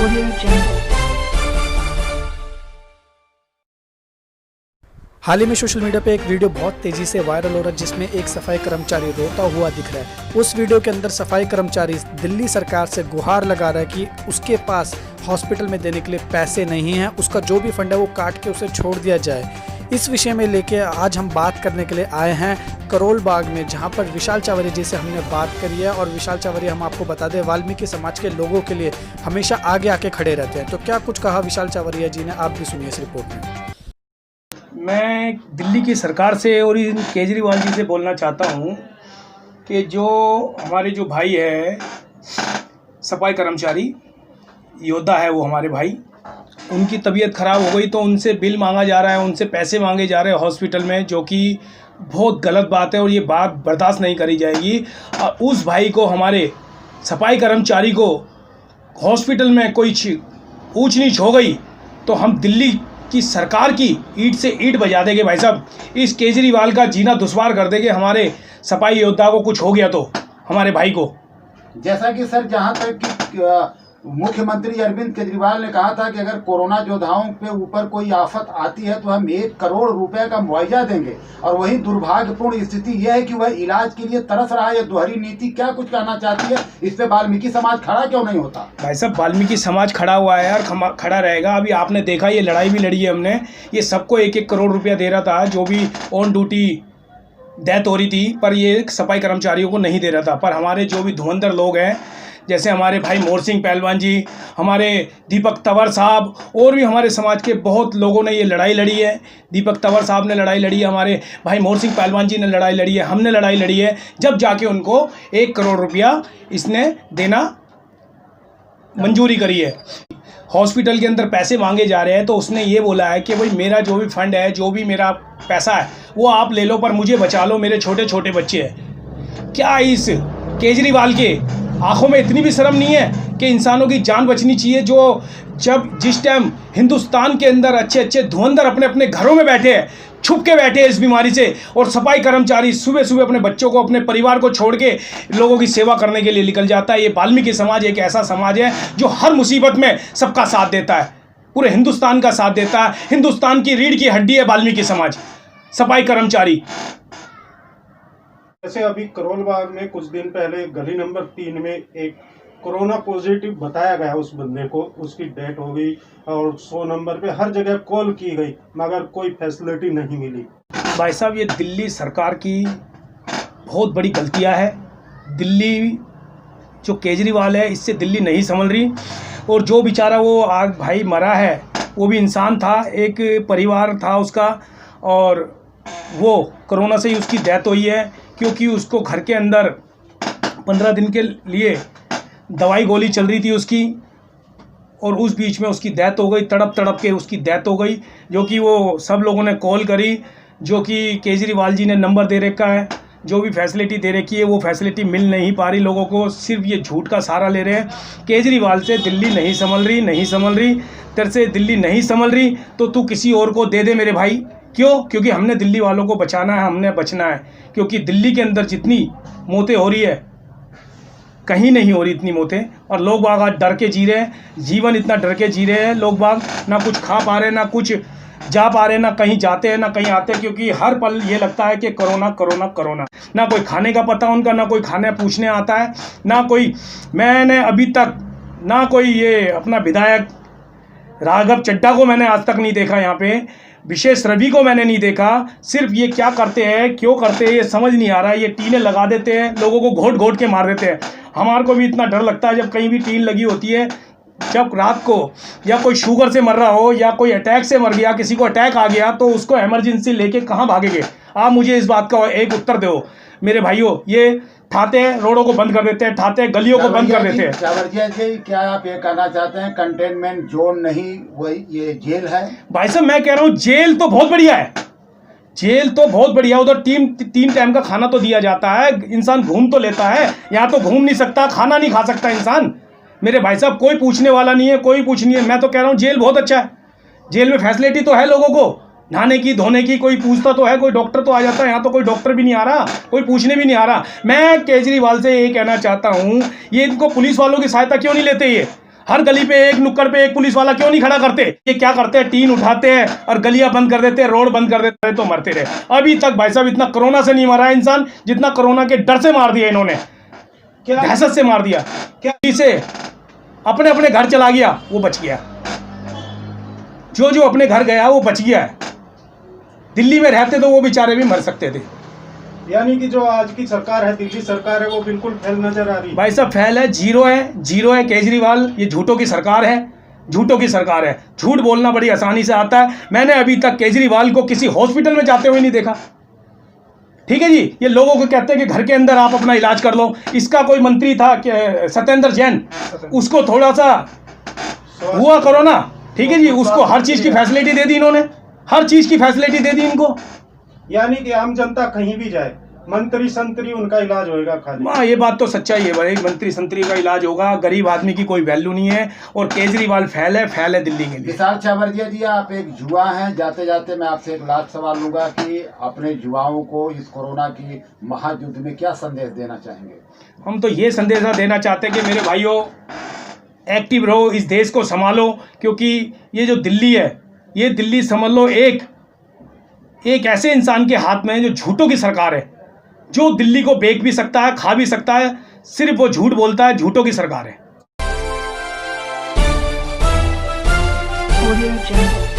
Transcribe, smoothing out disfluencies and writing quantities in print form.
Audio Jungle। हाल ही में social media पे एक वीडियो बहुत तेजी से वायरल हो रहा है जिसमें एक सफाई कर्मचारी रोता हुआ दिख रहा है। उस वीडियो के अंदर सफाई कर्मचारी दिल्ली सरकार से गुहार लगा रहा है कि उसके पास हॉस्पिटल में देने के लिए पैसे नहीं हैं, उसका जो भी फंड है वो काट के उसे छोड़ दिया जाए। इस विषय में लेके आज हम बात करने के लिए आए हैं करोल बाग में, जहां पर विशाल चावरिया जी से हमने बात करी है। और विशाल चावरिया, हम आपको बता दें, वाल्मीकि समाज के लोगों के लिए हमेशा आगे आके खड़े रहते हैं। तो क्या कुछ कहा विशाल चावरिया जी ने, आप भी सुनिए इस रिपोर्ट में। मैं दिल्ली की सरकार से और इन केजरीवाल जी से बोलना चाहता हूँ कि जो हमारे जो भाई है सफाई कर्मचारी योद्धा है, वो हमारे भाई, उनकी तबीयत ख़राब हो गई तो उनसे बिल मांगा जा रहा है, उनसे पैसे मांगे जा रहे हैं हॉस्पिटल में, जो कि बहुत गलत बात है और ये बात बर्दाश्त नहीं करी जाएगी। और उस भाई को, हमारे सफाई कर्मचारी को हॉस्पिटल में कोई ऊंच नीच हो गई तो हम दिल्ली की सरकार की ईंट से ईंट बजा देंगे भाई साहब। इस केजरीवाल का जीना दुश्वार कर देंगे। हमारे सफाई योद्धा को कुछ हो गया तो, हमारे भाई को। जैसा कि सर, जहां तक कि मुख्यमंत्री अरविंद केजरीवाल ने कहा था कि अगर कोरोना योद्धाओं पे ऊपर कोई आफत आती है तो हम 1 करोड़ रुपए का मुआवजा देंगे, और वही दुर्भाग्यपूर्ण स्थिति यह है कि वह इलाज के लिए तरस रहा है। ये दोहरी नीति क्या कुछ कहना चाहती है? इस पे वाल्मीकि समाज खड़ा क्यों नहीं होता? भाई साहब, वाल्मीकि समाज खड़ा हुआ है यार, खड़ा रहेगा। अभी आपने देखा, ये लड़ाई भी लड़ी है हमने, ये सबको 1-1 करोड़ रुपया दे रहा था जो भी ऑन ड्यूटी डेथ हो रही थी, पर ये सफाई कर्मचारियों को नहीं दे रहा था। पर हमारे जो भी धुरंधर लोग हैं, जैसे हमारे भाई मोर सिंह पहलवान जी, हमारे दीपक तंवर साहब, और भी हमारे समाज के बहुत लोगों ने ये लड़ाई लड़ी है। दीपक तंवर साहब ने लड़ाई लड़ी है, हमारे भाई मोर सिंह पहलवान जी ने लड़ाई लड़ी है, हमने लड़ाई लड़ी है, जब जाके उनको 1 करोड़ रुपया इसने देना मंजूरी करी है। हॉस्पिटल के अंदर पैसे मांगे जा रहे हैं तो उसने ये बोला है कि भाई मेरा जो भी फंड है, जो भी मेरा पैसा है वो आप ले लो, पर मुझे बचा लो, मेरे छोटे छोटे बच्चे हैं। क्या इस केजरीवाल के आंखों में इतनी भी शर्म नहीं है कि इंसानों की जान बचनी चाहिए? जो जिस टाइम हिंदुस्तान के अंदर अच्छे अच्छे धुरंधर अपने अपने घरों में बैठे हैं, छुप के बैठे हैं इस बीमारी से, और सफाई कर्मचारी सुबह सुबह अपने बच्चों को, अपने परिवार को छोड़ के लोगों की सेवा करने के लिए निकल जाता है। ये वाल्मीकि समाज एक ऐसा समाज है जो हर मुसीबत में सबका साथ देता है, पूरे हिंदुस्तान का साथ देता है। हिंदुस्तान की रीढ़ की हड्डी है वाल्मीकि समाज, सफाई कर्मचारी। जैसे अभी करोल बाग में कुछ दिन पहले गली नंबर 3 में एक कोरोना पॉजिटिव बताया गया उस बंदे को, उसकी डेथ हो गई, और 100 नंबर पे हर जगह कॉल की गई मगर कोई फैसिलिटी नहीं मिली। भाई साहब, ये दिल्ली सरकार की बहुत बड़ी गलतियां है। दिल्ली जो केजरीवाल है, इससे दिल्ली नहीं संभल रही। और जो बेचारा वो आज भाई मरा है, वो भी इंसान था, एक परिवार था उसका, और वो कोरोना से ही उसकी डेथ हुई है, क्योंकि उसको घर के अंदर 15 दिन के लिए दवाई गोली चल रही थी उसकी, और उस बीच में उसकी डेथ हो गई। तड़प तड़प के उसकी डेथ हो गई, जो कि वो सब लोगों ने कॉल करी, जो कि केजरीवाल जी ने नंबर दे रखा है, जो भी फैसिलिटी दे रखी है वो फैसिलिटी मिल नहीं पा रही लोगों को, सिर्फ ये झूठ का सहारा ले रहे हैं। केजरीवाल से दिल्ली नहीं संभल रही, नहीं संभल रही। तेरे से दिल्ली नहीं संभल रही तो तू किसी और को दे दे मेरे भाई। क्यों? क्योंकि हमने दिल्ली वालों को बचाना है, हमने बचना है। क्योंकि दिल्ली के अंदर जितनी मौतें हो रही है, कहीं नहीं हो रही इतनी मौतें, और लोग बाग आज डर के जी रहे हैं, जीवन इतना डर के जी रहे हैं लोग बाग, ना कुछ खा पा रहे, ना कुछ जा पा रहे, ना कहीं जाते हैं ना कहीं आते हैं, क्योंकि हर पल ये लगता है कि कोरोना कोरोना कोरोना। ना कोई खाने का पता उनका, ना कोई खाने पूछने आता है, ना कोई, मैंने अभी तक ना कोई ये अपना विधायक राघव चड्ढा को मैंने आज तक नहीं देखा, यहाँ पे विशेष रवि को मैंने नहीं देखा। सिर्फ ये क्या करते हैं, क्यों करते हैं, ये समझ नहीं आ रहा है। ये टीनें लगा देते हैं, लोगों को घोट घोट के मार देते हैं। हमारे को भी इतना डर लगता है जब कहीं भी टीन लगी होती है, जब रात को या कोई शुगर से मर रहा हो या कोई अटैक से मर गया, किसी को अटैक आ गया, तो उसको इमरजेंसी लेके कहाँ भागेंगे? आप मुझे इस बात का एक उत्तर दो मेरे भाइयों। ये ठाते हैं, रोडों को बंद कर देते हैं, ठाते हैं, गलियों को बंद कर देते हैं। चावरिया जी, क्या आप ये कहना चाहते हैं कंटेनमेंट जोन नहीं, वही ये जेल है? भाई साहब, मैं कह रहा हूँ जेल तो बहुत बढ़िया है, जेल तो बहुत बढ़िया। उधर 3 टाइम का खाना तो दिया जाता है, इंसान घूम तो लेता है। यहाँ तो घूम नहीं सकता, खाना नहीं खा सकता इंसान। मेरे भाई साहब, कोई पूछने वाला नहीं है, कोई पूछ नहीं है। मैं तो कह रहा हूँ जेल बहुत अच्छा है, जेल में फैसिलिटी तो है लोगों को, नहाने की, धोने की, कोई पूछता तो है, कोई डॉक्टर तो आ जाता है। यहाँ तो कोई डॉक्टर भी नहीं आ रहा, कोई पूछने भी नहीं आ रहा। मैं केजरीवाल से ये कहना चाहता हूँ, ये इनको पुलिस वालों की सहायता क्यों नहीं लेते? ये हर गली पे एक नुक्कड़ पे एक पुलिस वाला क्यों नहीं खड़ा करते? ये क्या करते हैं, टीन उठाते हैं और गलियां बंद कर देते हैं, रोड बंद कर देते हैं तो मरते रहे। अभी तक भाई साहब इतना कोरोना से नहीं मरा है इंसान जितना कोरोना के डर से मार दिया इन्होंने, क्या दहशत से मार दिया। क्या इसे अपने अपने घर चला गया वो बच गया, जो अपने घर गया वो बच गया है। दिल्ली में रहते तो वो बेचारे भी मर सकते थे। यानी कि जो आज की सरकार है, दिल्ली सरकार है, वो बिल्कुल फेल नजर आ रही है। भाई साहब फेल है, जीरो है केजरीवाल। ये झूठों की सरकार है, झूठों की सरकार है। झूठ बोलना बड़ी आसानी से आता है। मैंने अभी तक केजरीवाल को किसी हॉस्पिटल में जाते हुए नहीं देखा। ठीक है जी, ये लोगों को कहते हैं कि घर के अंदर आप अपना इलाज कर लो। इसका कोई मंत्री था सत्येंद्र जैन, उसको थोड़ा सा हुआ कोरोना, ठीक है जी, उसको हर चीज की फैसिलिटी दे दी इन्होंने, हर चीज की फैसिलिटी दे दी इनको। यानी कि आम जनता कहीं भी जाए, मंत्री संतरी उनका इलाज होएगा खाली। हाँ, ये बात तो सच्चाई है भाई, मंत्री संतरी का इलाज होगा, गरीब आदमी की कोई वैल्यू नहीं है। और केजरीवाल फेल है दिल्ली के लिए। विशाल छाबड़िया जी, आप एक युवा हैं, जाते जाते मैं आपसे एक लास्ट सवाल लूंगा कि अपने युवाओं को इस कोरोना की महायुद्ध में क्या संदेश देना चाहेंगे? हम तो ये संदेश देना चाहते हैं कि मेरे भाइयों एक्टिव रहो, इस देश को संभालो, क्योंकि ये जो दिल्ली है, ये दिल्ली समझ लो एक ऐसे इंसान के हाथ में है जो झूठों की सरकार है, जो दिल्ली को बेच भी सकता है, खा भी सकता है, सिर्फ वो झूठ बोलता है, झूठों की सरकार है। Audio Jungle.